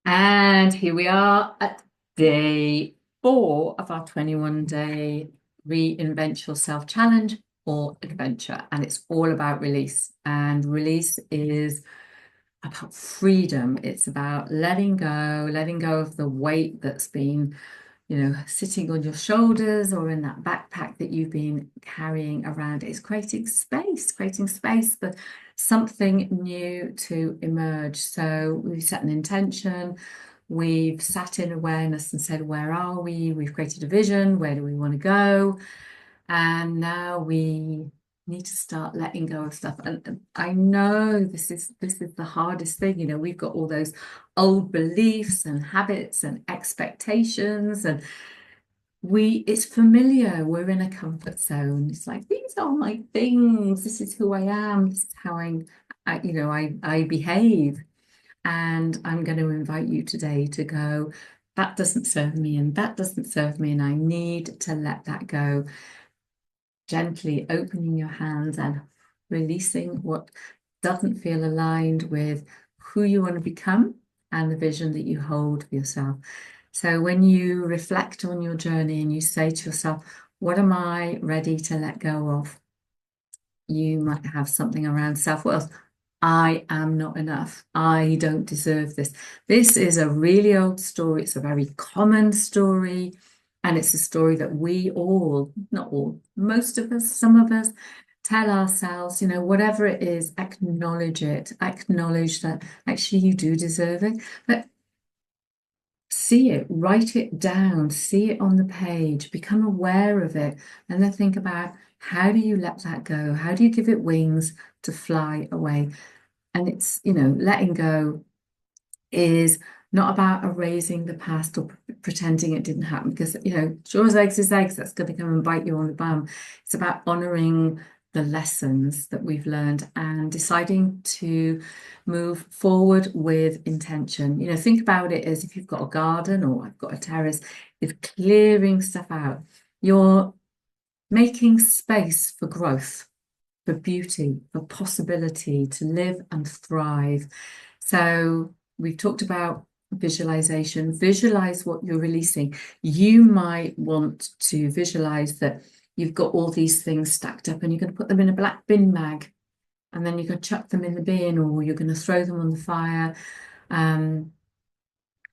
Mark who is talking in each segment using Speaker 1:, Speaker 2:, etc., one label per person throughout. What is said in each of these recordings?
Speaker 1: And here we are at day 4 of our 21-day Reinvent Yourself challenge or adventure. And it's all about release. And release is about freedom. It's about letting go of the weight that's been, sitting on your shoulders or in that backpack that you've been carrying around. It's creating space for something new to emerge. So we set an intention. We've sat in awareness and said, where are we? We've created a vision. Where do we want to go? And now we need to start letting go of stuff. And I know this is the hardest thing. We've got all those old beliefs and habits and expectations, and it's familiar. We're in a comfort zone. It's like, these are my things. This is who I am. This is how I behave. And I'm going to invite you today to go, that doesn't serve me, and that doesn't serve me, and I need to let that go. Gently opening your hands and releasing what doesn't feel aligned with who you want to become and the vision that you hold for yourself. So when you reflect on your journey and you say to yourself, what am I ready to let go of? You might have something around self-worth. I am not enough. I don't deserve this. This is a really old story. It's a very common story. And it's a story that we all, not all, most of us, some of us, tell ourselves, whatever it is, acknowledge it. Acknowledge that actually you do deserve it. But see it, write it down, see it on the page, become aware of it, and then think about, how do you let that go? How do you give it wings to fly away? And it's, letting go is not about erasing the past or pretending it didn't happen, because, sure as eggs is eggs, that's going to come and bite you on the bum. It's about honoring the lessons that we've learned and deciding to move forward with intention. Think about it as if you've got a garden or I've got a terrace, it's clearing stuff out. You're making space for growth, for beauty, for possibility to live and thrive. So we've talked about visualization. Visualize what you're releasing. You might want to visualize that you've got all these things stacked up and you're going to put them in a black bin bag, and then you're going to chuck them in the bin, or you're going to throw them on the fire.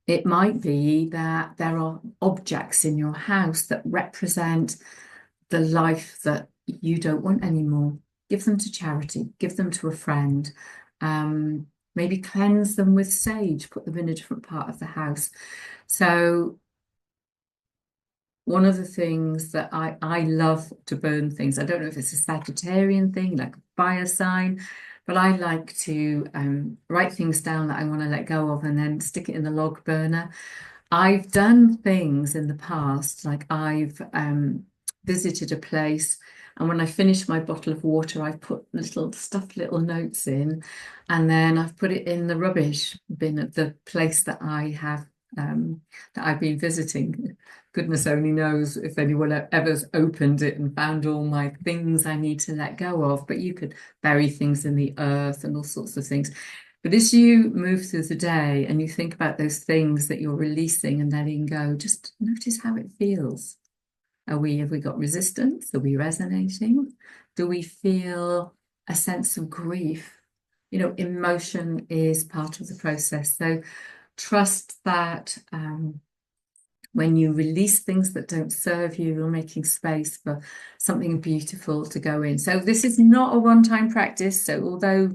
Speaker 1: It might be that there are objects in your house that represent the life that you don't want anymore. Give them to charity, give them to a friend. Maybe cleanse them with sage, put them in a different part of the house. So one of the things that I love to burn things. I don't know if it's a Sagittarian thing, like a fire sign, but I like to write things down that I want to let go of and then stick it in the log burner. I've done things in the past, like I've visited a place, and when I finish my bottle of water, I put little notes in, and then I've put it in the rubbish bin at the place that I've been visiting. Goodness only knows if anyone ever's opened it and found all my things I need to let go of. But you could bury things in the earth and all sorts of things. But as you move through the day and you think about those things that you're releasing and letting go, just notice how it feels. Have we got resistance? Are we resonating? Do we feel a sense of grief? Emotion is part of the process. So trust that when you release things that don't serve you, you're making space for something beautiful to go in. So this is not a one-time practice. So although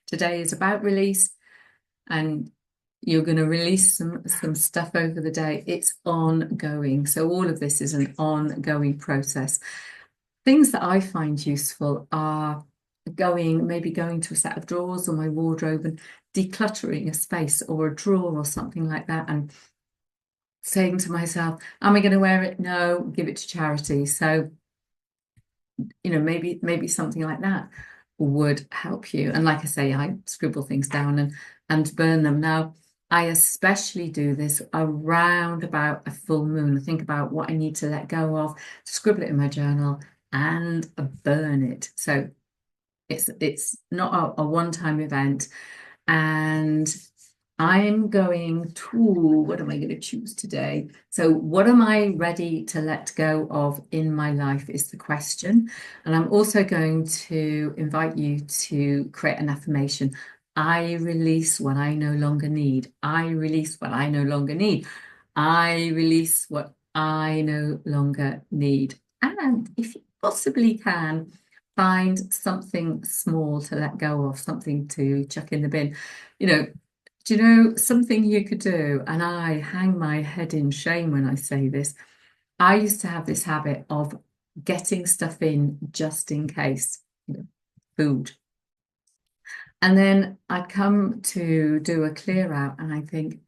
Speaker 1: today is about release and you're going to release some stuff over the day, it's ongoing. So all of this is an ongoing process. Things that I find useful are maybe going to a set of drawers or my wardrobe and decluttering a space or a drawer or something like that, and saying to myself, am I going to wear it? No, give it to charity. So, maybe something like that would help you. And like I say, I scribble things down and burn them. Now, I especially do this around about a full moon. I think about what I need to let go of, scribble it in my journal and burn it. So it's not a one-time event. And I'm going to, what am I going to choose today? So, what am I ready to let go of in my life is the question. And I'm also going to invite you to create an affirmation. I release what I no longer need. I release what I no longer need. I release what I no longer need. And if you possibly can, find something small to let go of, something to chuck in the bin. You know, do you know something you could do? And I hang my head in shame when I say this. I used to have this habit of getting stuff in just in case, food. And then I'd come to do a clear out and I think,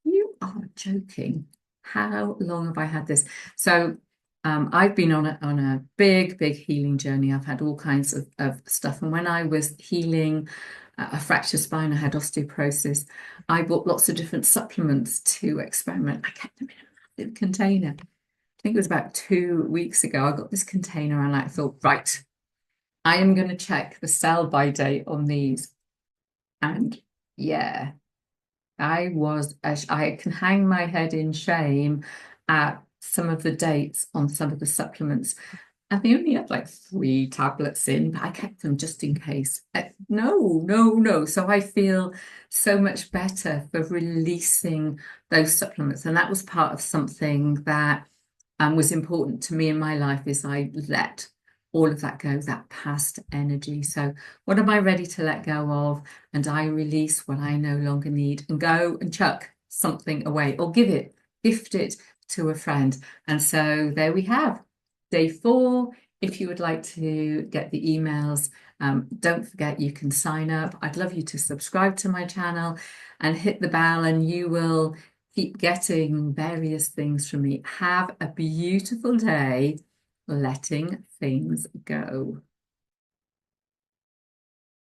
Speaker 1: you are joking. How long have I had this? So I've been on a big healing journey. I've had all kinds of stuff. And when I was healing a fractured spine, I had osteoporosis. I bought lots of different supplements to experiment. I kept them in a massive container. I think it was about 2 weeks ago. I got this container and I thought, right, I am going to check the sell by date on these. And yeah, I can hang my head in shame at some of the dates on some of the supplements. And they only had like 3 tablets in, but I kept them just in case. No, no, no. So I feel so much better for releasing those supplements. And that was part of something that was important to me in my life is I let all of that go, that past energy. So what am I ready to let go of? And I release what I no longer need and go and chuck something away or gift it to a friend. And so there we have day 4. If you would like to get the emails, don't forget you can sign up. I'd love you to subscribe to my channel and hit the bell, and you will keep getting various things from me. Have a beautiful day letting things go.